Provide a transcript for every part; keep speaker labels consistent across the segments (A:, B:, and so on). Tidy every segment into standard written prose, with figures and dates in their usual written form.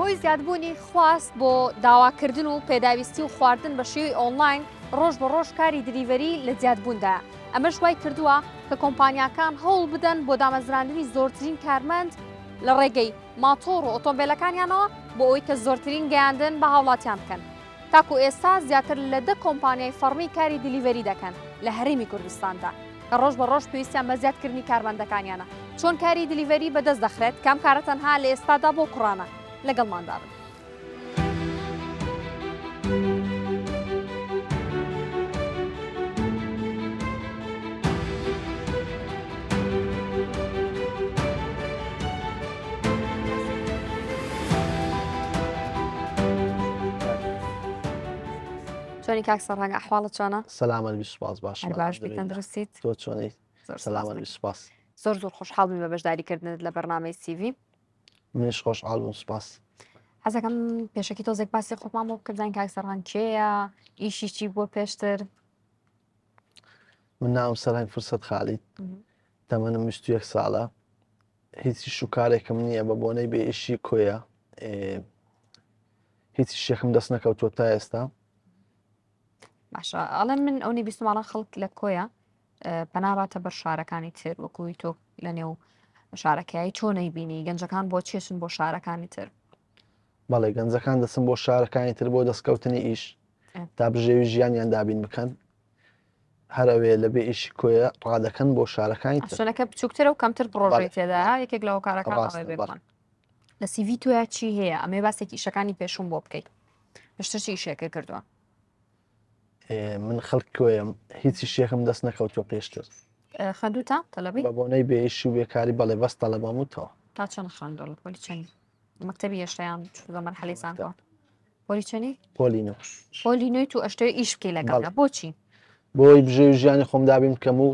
A: ئەوەی زیادبوونی خواست بۆ داواکردن و پێداویستی و خواردن بە شێوەی ئۆنلاین ڕۆژ بە ڕۆژ کاری دلیڤەری لە زیادبووندا. ئەمەش وای کردووە کە کۆمپانیاکان هەوڵ بدەن بۆ دامەزراندنی زۆرترین کارمەند لە ڕێگەی ماتۆڕ و ئۆتۆمبیلەکانیانەوە بۆ ئەوەی کە زۆرترین گەیاندن بە هاوڵاتیان بکەن. تاکو ئێستا زیاتر لە 10 کۆمپانیای فەرمی کاری دلیڤەری دەکەن لە هەرێمی کوردستاندا کە ڕۆژ بە ڕۆژ پێویستیان بە زیادکردنی کارمەندەکانیانە. چۆن کاری دلیڤەری بەدەست دەخرێت، کام کارە تەنها لە ئێستادا بۆ کوڕانە، لەگەڵماندا بن. چۆنی کاک سەرهەنگ ئەحواڵت چۆنە؟
B: سەلامەت سوپاس باش
A: باش تەندروستیت؟
B: تۆ چۆنیت؟ سەلامەت سوپاس.
A: زۆر خۆشحاڵ بووین بە بەشداریکردنت لە بەرنامەی سیڤی.
B: منیش خۆشحاڵ بووم سوپاس.
A: حەزەکەم پێشەکی تۆزێک باسی خۆمان بۆ بکردین کاک سەرهەنگ کێیە؟ ئیشی چی بووە پێشتر؟
B: من ناوم سەرهەنگ فرسەت خالیت، تەمەنم 21 ساڵە، هیچی شوکارێکم نییە بە بۆنەی بێ ئیشی کۆیە، هیچی شێخم دەست نەکەوتووە تا ئێستا.
A: باشە، ئەڵێ من ئەوەی بیستماڵان خەڵک لە کۆیە پەناباتە بەر شارەکانی تر وەکوی تۆ لە نێو شارەکەی چۆنەی بینی گەنجەکان بۆ چێشن بۆ شارەکانی تر؟
B: بەڵێ گەنجەکان دەچن بۆ شارەکانی تر بۆ دەستکەوتنی ئیش تا بژێوی ژیانیان دابین بکەن، هەرەوێ لەبێ ئیشی کۆیە ڕادەکەن بۆ شارەکانی تر.
A: شوێنەکە بچووکترە و کەمتر پرۆژەی تێدا یەکێک لەوە کارەکان بێکن. لە سیڤی تۆیە چی هەیە؟ ئەمێ باسێکی ئیشەکانی پێشوم بۆ بکەیت. پێشتر چی ئیشێکە کردووە؟
B: من خەڵک کۆیم، هیچی شێخم دەست نەکەوتووە پێشتر.
A: خوێندووتە تەلەبی؟
B: بە بۆنەی بێئیشی و بێکاری بەڵێ بەس تەلەبەم وتەوە.
A: تا چەند خوێندووە لە پۆلی چەندی؟ مەکتەبی هێشتایان چووە مەرحەلەی زانکۆ؟ پۆلی چەندی؟
B: پۆلینۆ.
A: پۆلینۆی تو ئەشتەوە ئیش بکەی لەگەڵە. بۆچی؟
B: بۆی بژێوی ژیانی خۆم دابین بکەم و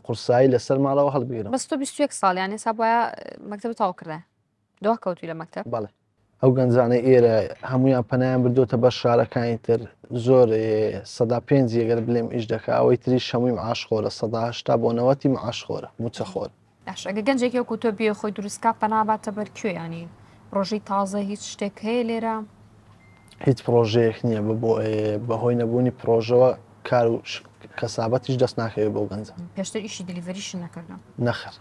B: قورسایی لەسەر ماڵەوە هەڵبگیرم.
A: بەس تۆ 21 ساڵیان ێستا بۆیە مەکتەب تاوا کردە؟ دوا کەوتووی لە مەکتەب؟
B: بەڵێ. ئەو گەنجانەی ئێرە هەمویان پەنایان بردوتە بەر شارەکانی تر، زۆر 105 ئەگەر بڵێم ئیش دەکا، ئەوەی تریش هەمووی معاشخۆرە، 180 بۆ 90 معاشخۆرە، موچەخۆر.
A: ئەگە گەنجێکی وەکو تۆ بێ خۆی دروستکە پەناباتە بەر کوێ، ینی ڕۆژەی تازە هیچ شتێک هەیە لێرە؟
B: هیچ پرۆژەیەک نییە بەهۆی نەبوونی پرۆژەوە کار و کەسابەتیش دەست ناکەوێت بۆ گەنجە.
A: پێشتر ئیشی دلیڤەریشن نەکردم.
B: نەخەر.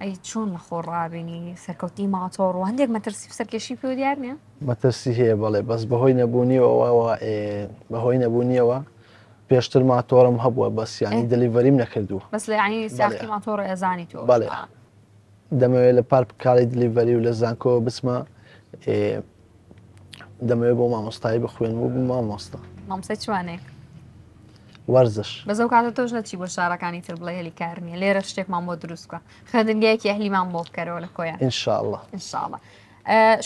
A: ئەی چۆن لە خۆ ڕابینی سەرکەوتی ماتۆڕ و هەندێک مەترسی سەرکێشی پێ دیار نییە؟
B: مەترسی هەیە بەڵێ، بەس بەهۆی نەبوونیەوە پێشتر ماتۆڕم هەبووە، بەسیانی دلیڤەریم نەکردووە.
A: بەس لە ینی ساختی ماتۆڕ ئەزانی تۆ؟
B: بەڵێ. دەمەوێت لە پارکاری دلیڤەری و لە زانکۆ بچمە، دەمەوێت بۆ مامۆستایی بخوێن و بم مامۆستا.
A: مامۆستای چوانێک؟
B: وەرزش.
A: بەزەو کاتە تۆش نەچی بۆ شارەکانی تر بڵێ هێلی کار نییە، لێرە شتێکمان بۆ دروست بکە، خەدنگەیەکی ئەهلیمان بۆ بکەرەوە لە کۆیان.
B: ئینشاءڵڵا.
A: ئینشاءڵڵا.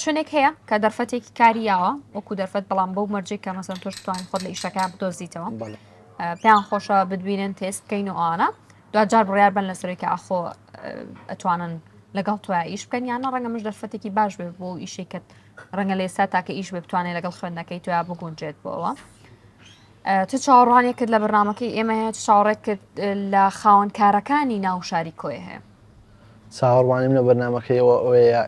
A: شوێنێک هەیە کە دەرفەتێکی کاریاوە وەکو دەرفەت، بەڵام بەو مەرجێک کە مەسەن تۆش بتوانین خۆت لە ئیشەکە بدۆزیتەوە، پێیان خۆشە بتبینن تێست بکەین و ئەوانە، دوجار بڕیار بن لەسەرێکی ئاخۆ ئەتوانن لەگەڵ تۆە ئیش بکەن، یانە ڕەنگە مش دەرفەتێکی باش بێت بۆ ئیشێکت ڕەنگە لە ئێستا تاکە ئیش بێ بتوانێت لەگەڵ خوێندنەکەی تۆیا بگونجێت بۆەوە. چ چاوەڕوانێکت لە بەرنامەکەی ئێمە هەیە، چ چاوەڕێکت لە خاوەنکارەکانی ناو شاری کۆی هەیە؟
B: چاوەڕوانیم لە بەرنامەکەیەوە ئەوەیە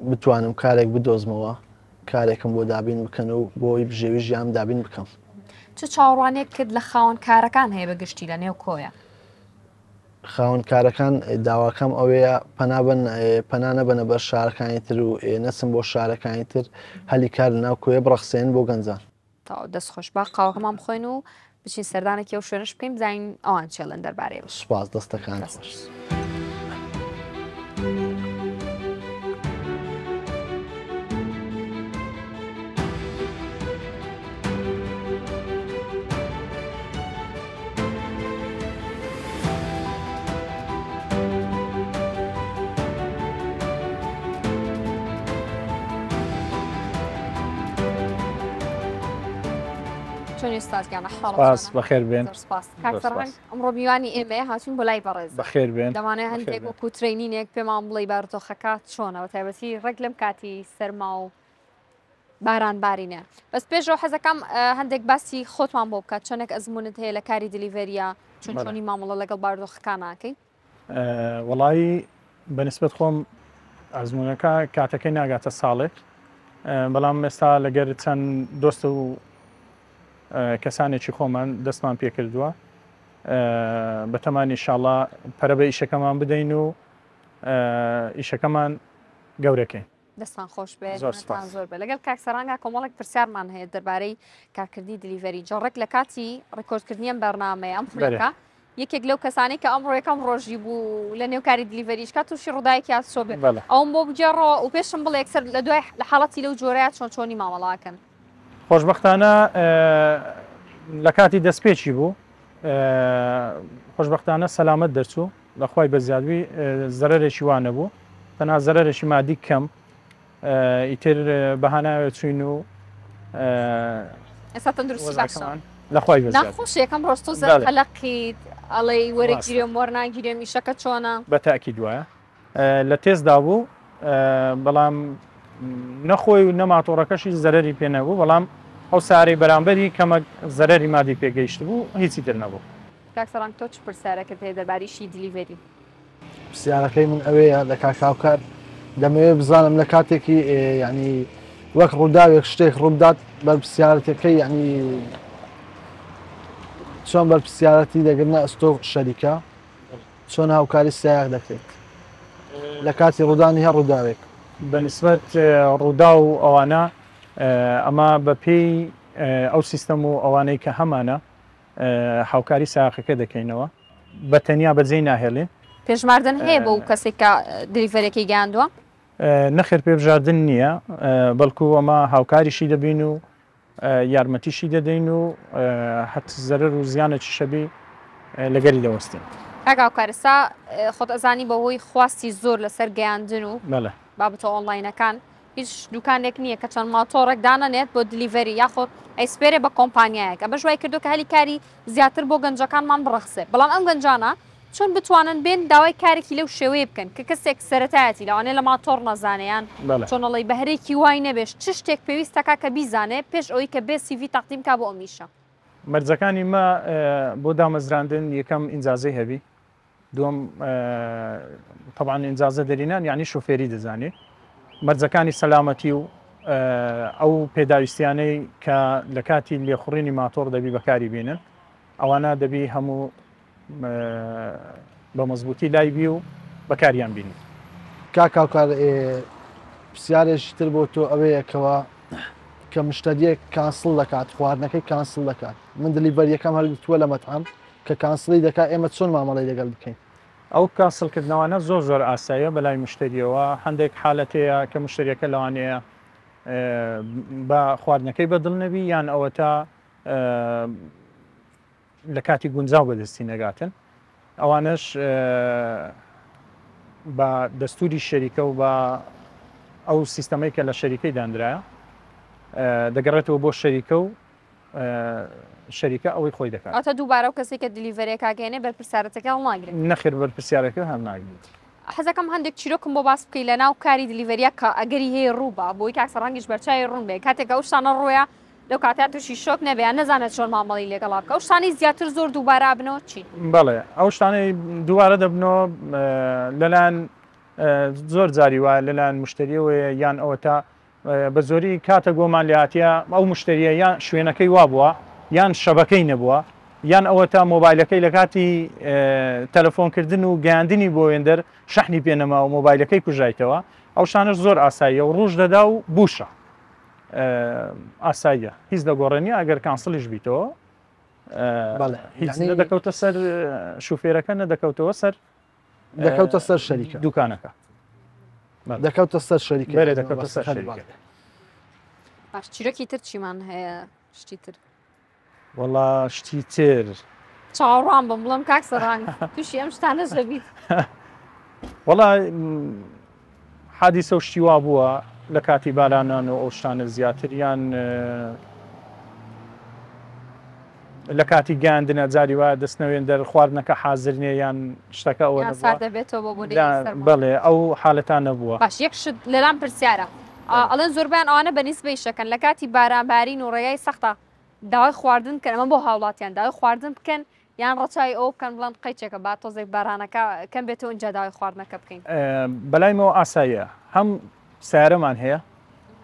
B: بتوانم کارێک بدۆزمەوە، کارێکم بۆ دابین بکەن و بۆی بژێوی ژیان دابین بکەم.
A: چ چاوەڕوانێکت لە خاوەنکارەکان هەیە بەگشتی لە نێو کۆیە؟
B: خاوەنکارەکان داواکەم ئەوەیە پەنا نەبەنە بەر شارەکانی تر و نەچن بۆ شارەکانی تر، هەلی کار لە ناو کۆیە بڕەخسێن بۆ گەنجان.
A: تا دەست خۆش با قاوەکەمان بخۆین و بچین سەردانێکی ئەو شوێنش بکەین بزانین ئەوان چێڵن دەربارەیە.
B: سوپاس، دەستەکان خۆش.
C: سپاس، بەخێر بێن.
A: ئەمڕۆ میوانی ئێمە هاتوون بۆ لای بەڕێز.
C: بەخێر بێن.
A: دەمانێت هەندێک وەکو ترینینێک پێمان بڵێ بارتۆخەکات چۆنەوە، تایبەتی ڕێک لەم کاتی سەرما و باران بارینە. بەس پێشەوە حەزەکەم هەندێک باسی خۆتمان بۆ بکات، چۆنێک ئەزمونت هەیە لە کاری دلیڤەریە، چۆنی مامەڵە لەگەڵ باردۆخەکان ناکەی؟
C: وەڵایی بەنسبەت خۆم ئەزمونونەکە کاتەکەی ناگاتە ساڵێک بەڵام ئێستا لەگەر چەند دۆستە و کەسانێکی خۆمان دەستمان پێکردووە بەتەمانی ئینشاڵڵا پەرە بە ئیشەکەمان بدەین و ئیشەکەمان گەورەکەین.
A: دەستان خۆش بێت زۆر بێت لەگەڵ کاکسەرانگا کۆمەڵێک پرسیارمان هەیە دەربارەی کارکردنی دلیڤەری جۆڕێک لە کاتی ڕێکۆردکردنیان بەرنامەیە ئەم فڕێکە یەکێک لەو کەسانی کە ئەمڕۆ یەکەم ڕۆژی بوو لە نێوکاری دلیڤەریش کات تووشی ڕووداوێکی یاسۆ بێت ئەوم بۆ بجێڕەوە و پێشم بڵێ یەکسەر لە دوای لە حاڵەتی لەو جۆرەیە چۆن چۆنی مامەڵاکەن.
C: خۆشبەختانە لە کاتی دەستپێکی بوو خۆشبەختانە سەلامەت دەرچوو لەخوای بەزیادوی زەرەرێکی وانە بوو تەنها زەرەرێکی مادی کەم ئیتر بەهاناوێت چوین و
A: ئێستا تەندروستی باشە
C: لەخوای بەزیاد
A: ناخۆش یەکەم ڕۆژ تۆ زەرقەلەقیت ئەڵێ وەرەگیرێم وەرناگیرێم ئیشەکە چۆنە
C: بەتاکی دوایە لە تێزدا بوو بەڵام نەخۆی و نەماتۆڕەکەشی زەرەری پێ نەبوو بەڵام ئەو سارەی بەرامبەری کەمە زەرەری مادی پێگەیشت بوو هیچی تر نەبوو.
A: کاکسەران تۆ چ پرسیارەکەت هەیە دەربارەیشی دلیڤەری؟
B: پرسیارەکەی من ئەوەیە لە کاکاوکار دەمەوێت بزانم لە کاتێکی یعنی وەک ڕووداوێک شتێک ڕوودات بەرپرسیارەتەکەی یعنی چۆن بەرپرسیارەتی دەگرنە ئەستۆ شەریکە چۆن هاوکاری سایق دەکرێت لە کاتی ڕوودانی هەر ڕووداوێک
C: بەنسبەت ڕوودا و ئەوانە ئەمە بە پێی ئەو سیستەم و ئەوانەی کە هەمانە هاوکاری سایقەکە دەکەینەوە بە تەنیا بەجێی ناهێڵێن.
A: پێشماردن هەیە بۆ کەسێک کە دلیڤەرێکی گەیاندووە؟
C: نەخێر پێبژاردن نییە بەڵکو ئەمە هاوکاریشی دەبین و یارمەتیشی دەدەین و حەت زەرەر و زیانێکی شەبی لەگەری دەوەستین.
A: کاکاوکارسا خۆت ئەزانی بەهۆی خواستی زۆر لەسەر گەیاندن و بابەتە ئۆنلاینەکان هیچ دوکانێک نییە کە چەند ماتۆڕێک دانەنێت بۆ دلیڤەری یاخۆت ئەیسپێرێ بە کۆمپانیایەک ئەمە ژوای کردو کە هەلی کاری زیاتر بۆ گەنجەکانمان بڕەخسێ بەڵام ئەم گەنجانە چۆن بتوانن بێن داوای کارێکی لەو شێوەیە بکەن کە کەسێک سەرەتایەتی لەوانەیە لە ماتۆڕ نەزانیان چۆنەڵی بەهرێکی وای نەبێش چ شتێک پێویستەکە کە بیزانێ پێش ئەوەی کە بێ سیڤی تەقدیم کا بۆ ئەمیشە.
C: مەرجەکانی ما بۆ دامەزراندن یەکەم ئینجازەی هەبی دووەم طبعاً ئینجازە دەرینان یعنی شوفێری دەزانێت مەرجەکانی سەلامەتی و ئەو پێداویستیانەی کە لە کاتی لێخوڕینی ماتۆڕ دەبی بەکاری بێنن ئەوانە دەبی هەموو بە مەزبوطی لای بی و بەکاریان بینی.
B: کاکاوکار پرسیارێکی تر بۆ تۆ ئەوەیەکەوە کە مشتریەک کانسڵ دەکات خواردنەکەی کانسڵ دەکات من دلیڤەریەکەم هەڵگرتووە لە مەتعام کە کانسڵی دەکات ئێمە چۆن مامەڵەی لەگەڵ بکەین؟
C: ئەو کانسڵکردنەوەانە زۆر ئاساییە بەلای مشتریەوە هەندێک حالەتەیە کە مشتریەکە لەوانەیە بە خواردنەکەی بەدڵ نەبی یان ئەوە تا لە کاتی گونجاو بەدەستی نەگاتن ئەوانش بە دەستوری شەریکە و بە ئەو سیستەمەی کە لە شەریکەی دانرایە دەگەڕێتەوە بۆ شەریکە و شەریکە ئەوەی خۆی دەکات.
A: ئەتە دووبارە و کەسێک کە دلیڤەرێکاگەێنێ بەرپرسیارەتەکە هەڵناگرێت
C: نەخێر بەرپرسیارەکە هەڵناگرێت.
A: حەزەکەم هەندێک چیرۆکم بۆ باس بکەی لە ناو کاری دلیڤەریە کە ئەگەری هەیە ڕووبە بۆی کاکسەڕەنگیش بەرچاوی ڕوون بێ کاتێک ئەو شتانە ڕۆیە لەو کاتیا تووشی شۆک نەبێ نەزانێت چۆن مامەڵی لەگەڵا بکە ئەو شتانەی زیاتر زۆر دووبارە بنەوە چی؟
C: بەڵێ ئەو شتانەی دووارە دەبنەوە لەلایەن زۆر جاری وایە لەلایەن مشتریەوەیە یان ئەوە تا بە زۆری کاتە گۆمان لاتیە ئەو مشتریە یان شوێنەکەی وا بووە یان شەبەکەی نەبووە یان ئەوە تا مۆبایلەکەی لە کاتی تەلەفۆنکردن و گەیاندنی بۆ وێندەر شەحنی پێنەما و مۆبایلەکەی کوژایتەوە ئەو شانش زۆر ئاساییە و ڕوژ دەدا و بوشە ئاساییە هیچ دەگۆڕێنی ئەگەر کانسڵیش بیتەوە هیچ نەدەکەوتە سەر شوفێرەکە نەدەکەوتەوە سەر
B: دەکەوتە سەر شەریکە
C: دوکانەکە
B: دەکەوتە سەر شەریکە
C: دەکەوتە سەر شەریکە.
A: باش چیرۆکی تر چیمان هەیە شتی تر؟
C: وەڵا شتی تر
A: چاوەڕوان بم بڵم کاکسەڕەنگ تووشی ئەم شتانە زەبیت.
C: وەڵا حادیسە و شتی وا بووە لە کاتی بارانان و ئەو شتانە زیاتریان لە کاتی گەیاندنە جاری وایە دەستنەوێن دەر خواردنەکە حازر نیە یان شتەکە ئەوە
A: دەبێتەوە بۆ
C: بەڵێ ئەو حاڵەتان نەبووە.
A: باش یەک شت لەلام پرسیارە ئەڵێن زۆربیان ئەوانە بەنیسبەی شەکەن لە کاتی بارانبارین و ڕێگای سەختە داوای خواردن کەن ئەمە بۆ هاوڵاتیان داوای خواردن بکەن یان ڕەچای ئەو بکەن بڵند قەیچێکە با تۆزێک بارانەکە کەم بێتەوە اینجا داوای خواردنەکە بکەین
C: بەلایمەوە ئاساییە هەم سیارەمان هەیە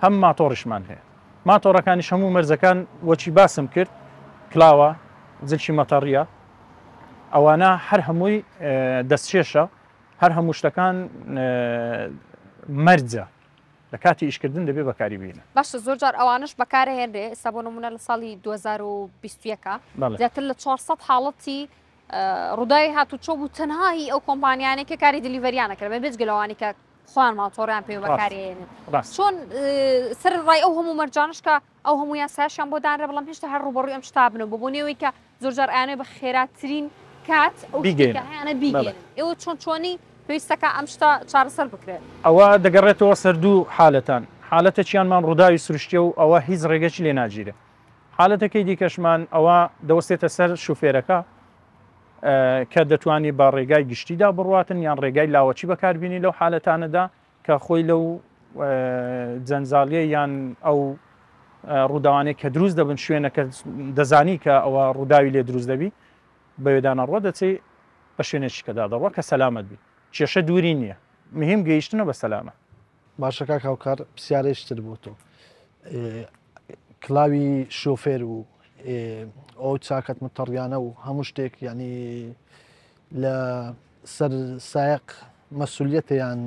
C: هەم ماتۆڕیشمان هەیە ماتۆڕەکانیش هەموو مەرزەکان وەچی باسم کرد کلاوە زلشی مەتەڕیە ئەوانە هەر هەمووی دەستچێشە هەر هەموو شتەکان مەرجە لە کاتی ئیشکردن دەبێ بەکاری بینە
A: باشە زۆر جار ئەوانش بەکارهێنرێ ئێستا بۆ نمونە لە ساڵی 2021 زیاتر لە 400 حاڵەتی ڕووداوی هاتوچۆ بوو تەنهایی ئەو کۆمپانیانێکە کاری دیلیڤەریانەکرد بە بێجگەلەوانی کە خۆیان ماتۆڕیان پێ بەکارهێنن چۆن سەر ڕای ئەو هەموو مەرجانشکە ئەو هەموو یاسایشیان بۆ دانرێ بەڵام هێشتا هەر ڕوبەڕووی ئەم شتا بنەوە بۆ بۆنەوەی کە زۆر جار ئەیانێ بە خێراتترین کات ئەویانە بیگەن ئێوە چۆنی پێویستەکە ئەم شتا چارەسەر بکرێت
C: ئەوە دەگەڕێتەوە سەر دوو حالەتان حالەتێکیانمان ڕووداوی سروشتیە و ئەوە هیچ ڕێگەی لێ ناگیرێ حالەتەکەی دیکەشمان ئەوە دەوەستێتە سەر شوفێرەکە کە دەتوانی با ڕێگای گشتیدا بڕواتن یان ڕێگای لاوەچی بەکاربیێنی لەو حالەتانەدا کە خۆی لەو جەنجاڵیە یان ئەو ڕووداوانێک کە دروست دەبن شوێنەکە دەزانی کە ئەوە ڕووداوی لێ دروست دەبی بەوێدانە ڕۆ دەچێت بە شوێنێکی کەدا دەڕۆ کە سەلامت بی کێشە دووری نییە مهم گەیشتنە بە سەلامە
B: باشەکە کاوکار پرسیارێشتر بۆ تۆ کلاوی شۆفێر و ئەو چاکەت متەڕیانە و هەموو شتێک ینی لە سەر سایق مەسوولیەتە یان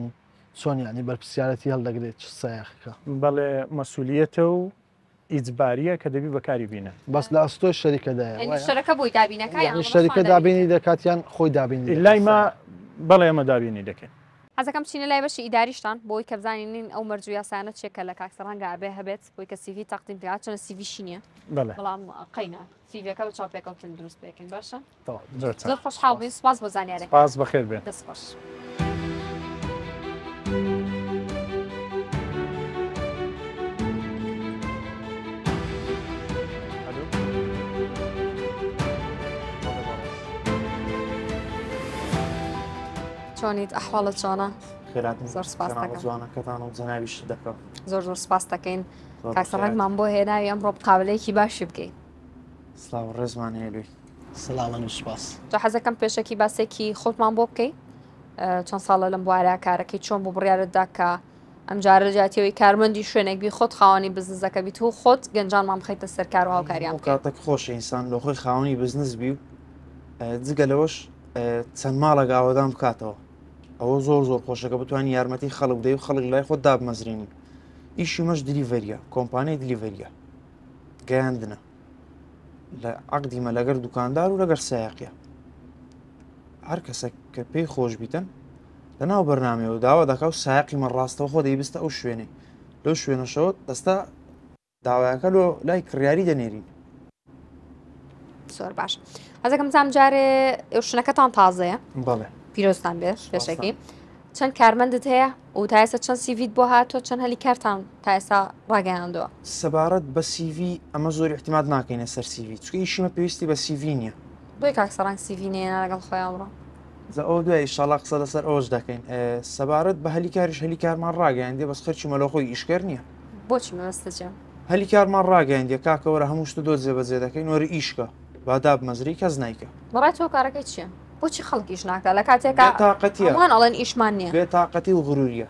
B: چۆن ینی بەرپرسیارەتی هەڵدەگرێت چ سایقەکە
C: بەڵێ مەسوولیەتە و ئیجباریە کە دەبی بەکاری بینە
B: بەس لە ئەستۆی شەریکەدایە
A: شەرەکە بۆی دابینەکە
B: شەریکە دابینی دەکاتیان خۆی دابینی
C: لای ما بەڵێ ئەمە دابینی دەکەین
A: حەزەکەم چینە لای بەشی ئیداریشتان بۆی کە بزانین ئەو مەرج و یاسانە چێکە لە کاکسەرانگە ئابێ هەبێت بۆی کە سیڤی تەقدیم کرا چۆن سیڤیشی نییە بەڵام قەینە سیڤەکە بە چاپێکەوتن دروست بێکن باشە زۆر خۆشحاڵ بین سپاس بۆ زانیارێک
C: سپاس بەخێر بێن
A: دەست باش چۆنیت ئەحواڵت چۆنە؟ زۆر سپاس
D: جوانەکەتان و جەناویش دەکەم
A: زۆر سپاس دەکەین کاکسەڕێکمان بۆ هێناوی ئەمڕۆ قابلەیەکی باشی بکەین
D: سلااو ڕێزمان هێلوی
B: سلااوان سپاس
A: جا حەزەکەم پێشەکی باسێکی خۆتمان بۆ بکەیت چەند ساڵە لەم بوارە کارەکەی چۆن بۆ بڕیارتدا کە ئەم جارە جاتیەوەی کارمەندی شوێنێک بی خۆت خاوەنی بزنسەکە بیت و خۆت گەنجانمان بخەیتە سەرکار و هاوکاریان
D: کاتێک خۆشە ئینسان لە خۆی خاوەنی بزنس بی و جگە لەوەش چەند ماڵە ئاوەدان بکاتەوە ئەوە زۆر خۆشەکە بتوانانی یارمەتی خەڵک بدەی و خەڵک لای خۆت دابمەزرێنی ئیشی مەش دیلیڤەریە کۆمپانیای دیلیڤەریە گەیاندنە لە عەقدیمە لەگەر دوکاندار و لەگەر سایقیە هەر کەسێک کە پێی خۆش بیتن لەناو بەرنامەوە داوا دەکا و سایقی مەڕاستەوە خۆ دەیبستە ئەو شوێنێ لەو شوێنەشەوە دەستا داوایەکە لۆ لای کڕیاری دەنێرین
A: زۆر باش حەزەکەم زانم جارێ ئێوشنەکەتان تازەیە
D: بەڵێ
A: پیرۆستان بێت پێشەکی چەند کارمەندت هەیە و تا ئێستا چەند سیڤیت بۆ هاتۆ چەند هەلی کارتان تا ئێستا ڕاگەیاندەوە
D: سەبارەت بە سیڤی ئەمە زۆر احتیماد ناکەینە سەر سیڤی چکە ئیشیمە پێویستی بە سیڤی نییە
A: دوی کاکسەڕان سیڤی نێنە لەگەڵ خۆیان بڕۆ
D: ئەو دوای ئیشاڵا قسە لەسەر ئەوش دەکەین سەبارەت بە هەلی کاریش هەلی کارمان ڕاگەیاندێ بەس خەرچی مەلۆخۆی ئیشکەر نییە
A: بۆچی مەبەستەجێ
D: هەلی کارمان ڕاگەیاندێ کاکەوەرە هەموو شتە دۆ جێبەجێ دەکەین وەرە ئیشکە باداب مەزری کەس نایکە
A: بەڕای تۆ کارەکەی چییە؟ بۆچی خەڵکیش ناکە لە کاتێکە
D: تااقەتیە
A: هەمووان ئەڵێن ئیشمان نییە
D: بێ تااقەتی و غروریە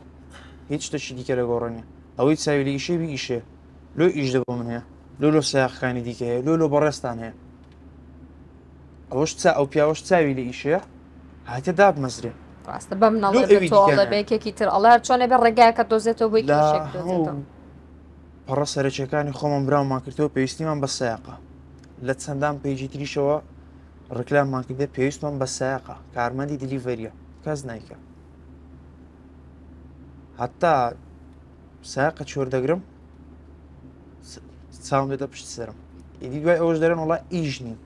D: هیچ شتێکی دیکە لە گۆڕێنە ئەوەی چاوی لە ئیشێبی ئیشێ لۆ ئیش دەبۆ من هەیە لۆ سایقەکانی دیکە هەیە لۆ بەڕێستان هەیە ئەوەش ئەو پیاوەش چاوی لە ئیشەیە هاتە داب مەزرێ
A: ڕاستە بەم نەڵێ بێکێکی تر ئەڵێ چۆنێ بە ڕێگایکە دۆزێتەوە بۆی
D: پەڕە سەرچەکانی خۆمان براومان کردەوە پێویستیمان بە سایقە لە چەندان پێیجی تریشەوە ڕکلاممان کردێ پێویستمان بە سایقە کارمەندی دیلیڤەریە کەس نایکە هەتا سایقە چۆر دەگرم چاوم دێتە پشت سەرم ئیدی دوای ئەوەش دەرێن وڵا ئیش نیم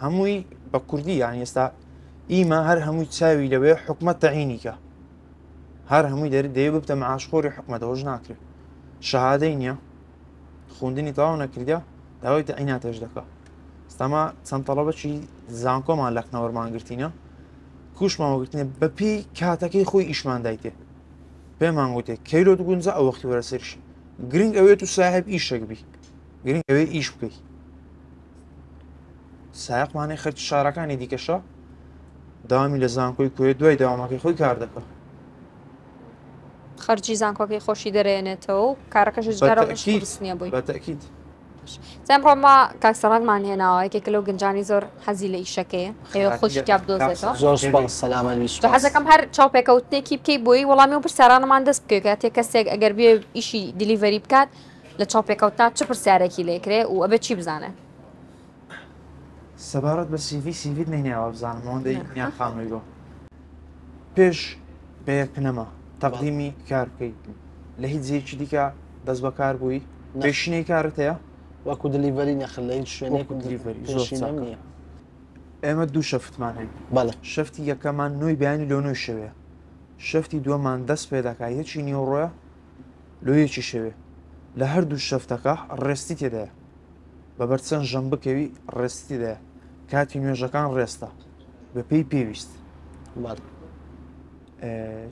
D: هەمووی بە کوردی یان ئێستا ئیمە هەر هەمووی چاوی لەوێ حکومەت تەعینیکە هەر هەمووی دەیە ببتە مەعاشخۆری حکومەتەوەش ناکرێت شەهادەی نییە خوندنی تەواو نەکردە داوای تەعیناتەش دەکا ئێستاما چەند تەڵەبەکی زانکۆمان لە کنەوەرمانگرتینە کوشمانوەگرتنە بەپێی کاتەکەی خۆی ئیشمان دایتێ پێمان گوتێ کەیلۆ دوگونجە ئەو وەختی وەرەسەرشی گرنگ ئەوێت و ساحب ئیشێک بی گرنگ ئەوێ ئیش بکەیت سایقمانەی خەرکی شارەکانی دیکەشە داوامی لە زانکۆی کوێ دوای داوامەکەی خۆی کار دەکە
A: خەرجی زانکۆکەی خۆشی دەرێنێتەوە و کارەکەش جگەرەستنیە بووی
D: بەتەکیید
A: ئەمڕۆمە کاکسەڕاتمان هێناوە یەکێک لەو گنجانی زۆر حەزی لە ئیشەکەیە ئێوە خۆشی تیا بدۆزێتەوە
B: زۆر سپاس سەلامەت
A: تو حەزەکەم هەر چاوپێکەوتنێکی بکەی بۆی وەڵامی و پرسیارانەمان دەست بکەوێت تێ کەسێک ئەگەر بێ ئیشی دیلیڤەری بکات لە چاوپێکەوتنا چ پرسیارێکی لێکرێ و ئەبێت چی بزانێت
D: سەبارەت بە سیڤیت نیناوە بزانم ئەوەندەی یان خانووی بۆ پێش بە یەکنەمە تەقدیمی کار بکەیت لە هیچ جێکی دیکە دەست بەکار بووی پێشینەی کارت هەیە
B: وەکو دلیڤەری نەخل لە هیچ شوێنێک
D: نییە ئێمە دوو شەفتمان هەین
B: بەڵێ
D: شەفتی یەکەمان نوۆی بیانی لۆ نوێی شەوەیە شەفتی دووەمان دەست پێ دەکات یەکی نیوەڕۆیە لۆ یەکی شەوێ لە هەردوو شەفتەکە ڕێستی تێدایە بەبەر چەند ژەم بکەوی ڕێستی دایە کاتی نوێژەکان ڕێستە بە پێی پێویست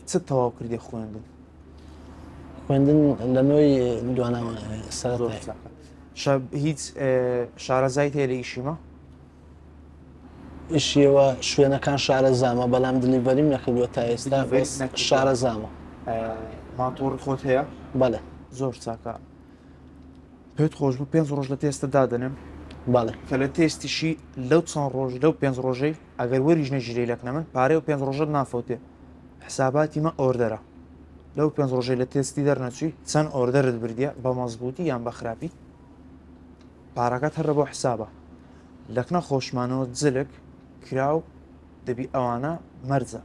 D: چ تەواو کردی خوێندن
B: خوێندن لە نوۆی دوانەوە سەر
D: هیچ شارەزای هەیە لە ئیشیمە
B: ئیشیەوە شوێنەکان شارە زامە بەڵام دلیڤەریم نەکردووە تا ئێستا شارە زامە
D: ماتۆڕی خۆت هەیە
B: بەڵێ
D: زۆر چاکە پێت خۆش بوو 5 ڕۆژ لە تێستە دادنم
B: بەڵێ
D: کە لە تێستیشی لەو چەند ڕۆژ لەو 5 ڕۆژەی ئەگەر وەریژ نەژیرەی لەکنە من پارەی و 5 ڕۆژت نافۆتێ حساباتی مە ئۆردەرە لەو 5 ڕۆژەی لە تێستی دەرنەچووی چەند ئۆردەرت بردیە بە مەزبوطی یان بە خراپی پارەکەت هەرە بۆ حسابە لەکنە خۆشمانەوە جلک کراو دەبی ئەوانە مەرجە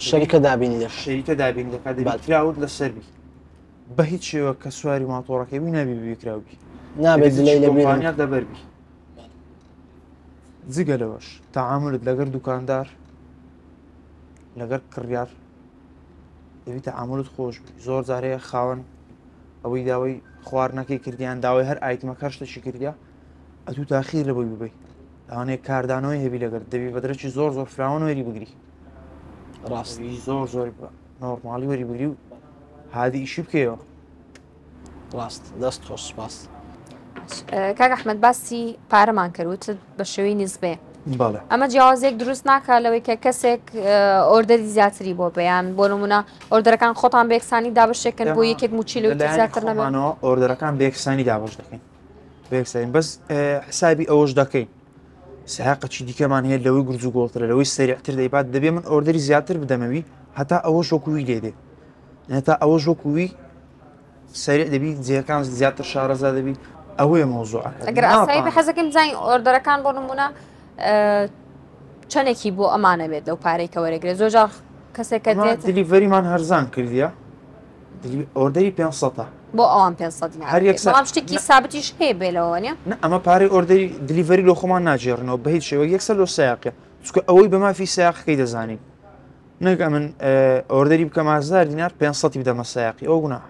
B: شەریکە دابینی
D: شەریکە دابین دەکات دەبی کراوت لە سەربی بە هیچ شێوە کە سواری ماتۆڕەکەی نەبی بیکراوی
B: نابێت لە
D: بیرانیات دەبەربی جگە لەوەش تەعاملت لەگەر دوکاندار لەگەر کڕیار دەبی تەعاملت خۆش زۆر جارەیە خاوەن ئەوەی داوای خواردنەکەی کردیان داوای هەر ئایتمەکە شتێکی کردیا ئەتوو تاخیر لە بۆی ببەی ئەوانەیە کاردانەوەی هەبی لەگەر دەبی بە درەکی زۆر زۆر فراوان وەری بگری
B: ڕاستی
D: زۆر زۆر نۆرماڵی وەری بگری و هادی ئیشی بکەیەوە
B: ڕاست دەست خۆش سپاس
A: کاک ئەحمەد باسی پارەمان کردوتت بە شێوەی نزبێ
D: بەڵێ
A: ئەمە جیاوازێک دروست ناکات لەوەی کە کەسێک ئۆردەری زیاتری بۆ بەیان بۆ نمونە ئۆردەرەکان خۆتان بێکسانی دابشێکن بۆ یەکێک موچی لەوە زیاتر
D: نەبێتەوە ئۆردەرەکان بێکسانی دابش دەکەین بێکسین بەس حسابی ئەوەش دەکەین ساقەچی دیکەمان هەیە لەوەی گورج و گۆڵترە لەوەی سریعتر دەیبات دەبێ من ئۆردەری زیاتر بدەمەوی هەتا ئەوە شۆکووی لێدێ هەتا ئەوە ژۆکووی سریع دەبی جێەکان زیاتر شارەزا دەبی ئەوەیە مۆزوع
A: ئەگەر ئاسایی بە حەزەکەم بزانین ئۆردەرەکان بۆ نمونە چەندێکی بۆ ئەمانە بێت لەو پارەی کە وەرەگرێت زۆرجار کەسێکە دێت
D: دیلیڤەریمان هەرزان کردیە ئۆردەری 500
A: بۆ ئەوان 500 بەڵام شتێکی سابتیش هەیە بێلەوە نیە
D: ئەمە پارەی ئۆردەری دلیڤەری لۆ خۆمان ناجێڕنەوە بە هیچ شێوە یەکسەر لۆ سایقە چکە ئەوەی بە مافی سایقەکەی دەزانین نەگە من ئۆردەری بکەم 1000 دینار 500 بدەمە سایقی ئەو گونا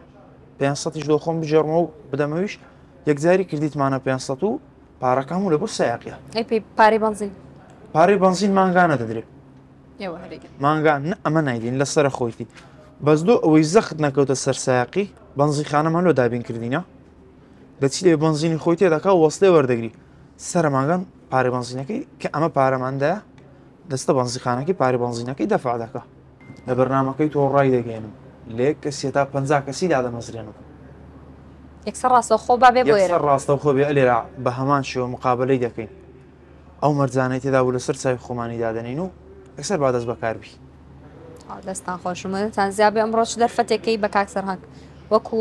D: 500 لۆ خۆم بژێڕمەوە و بدەمەویش یەکجاری کردیتمانە 500 و پارەکەم و لە بۆ سایقیە
A: پارەی بنزین
D: پارەی بنزین مانگانە دەدرێت مانگان ئەمە نایدین لەسەر خۆیتی بەس دۆ ئەوەی زەخت نەکەوتە سەر سایقی بنزی خانەمان لۆ دابین کردینە دەچی لێ بنزینی خۆی تێدەکا وەستێ وەردەگری سەر ماگەن پارەی بنزینەکەی کە ئەمە پارەماندایە دەستە بنزیخانەکەی پارەی بنزینەکەی دەفع دەکە لە بەرنامەکەی تۆ ڕای دەگەێنم لێک کەسی تا 50 کەسی دادەمەزرێنم
A: یەکسەر ڕاستە خۆ بابێ بۆ
D: ڕاستە خۆ بێ لێرا بە هەمان شێوە مقابلەی دەکەین ئەو مەرجانەی تێدا بوو لەسەر چاوی خۆمانی دادەنین و ئەکسەر با دەست بەکاربی
A: دەستان خۆشمەتان زیابێ ئەمڕۆژ دەرفەتێکەکەی بە کاکسەر هەنگ وەکو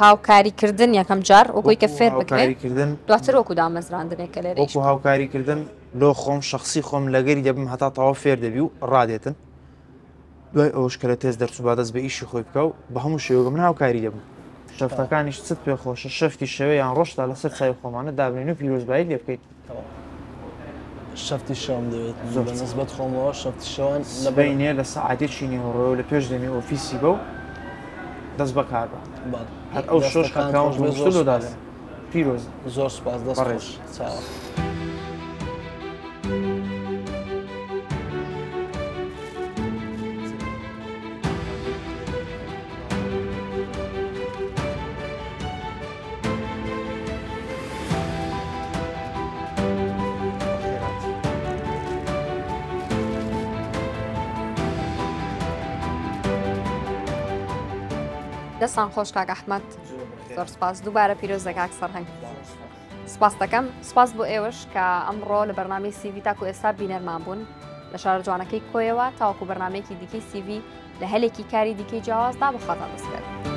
A: هاوکاریکردن یەکەم جار وەکوی کە فێر بکردن دواتر وەکو دامەزراندنێکە لێرە
D: وەکو هاوکاریکردن لۆ خۆم شخصی خۆم لەگەری دەبم هەتا تەواو فێر دەبی و ڕادێتن دوای ئەوش کە لە تێز دەرچوو با دەست بە ئیشی خۆی بکە و بە هەموو شێوەگە من هاوکاری دەبم شەفتەکانیش چت پێ خۆشە شەفتی شەوە یان ڕۆشتا لەسەر چای خۆمانە دابنین و پیرۆزبایی لێ بکەیت
B: شەفتی شەوم دەوێت زۆر نسبەت خۆمەوە شەفتی شەوان
D: لە بینێ لە سەعاتێکی نیوەڕۆ لە پێش دەمی ئۆفیسی بە و دەست بەکار بە هەر ئەو شۆش زۆر دادەن پیرۆز
B: زۆر سپاس دەست ڕێژ چاوە
A: دەستان خۆش کاک ئەحمەد زۆر سپاس دووبارە پیرۆزە کاک سەرهەنگ سپاس دەکەم سپاس بۆ ئێوەش کە ئەمڕۆ لە بەرنامەی سیڤی تاکو ئێستا بینەرمان بوون لە شارە جوانەکەی کۆیەوە تاوەکو بەرنمەیەکی دیکەی سیڤی لە هەلێکی کاری دیکەی جیاوازدا بەخواتان دەستێت.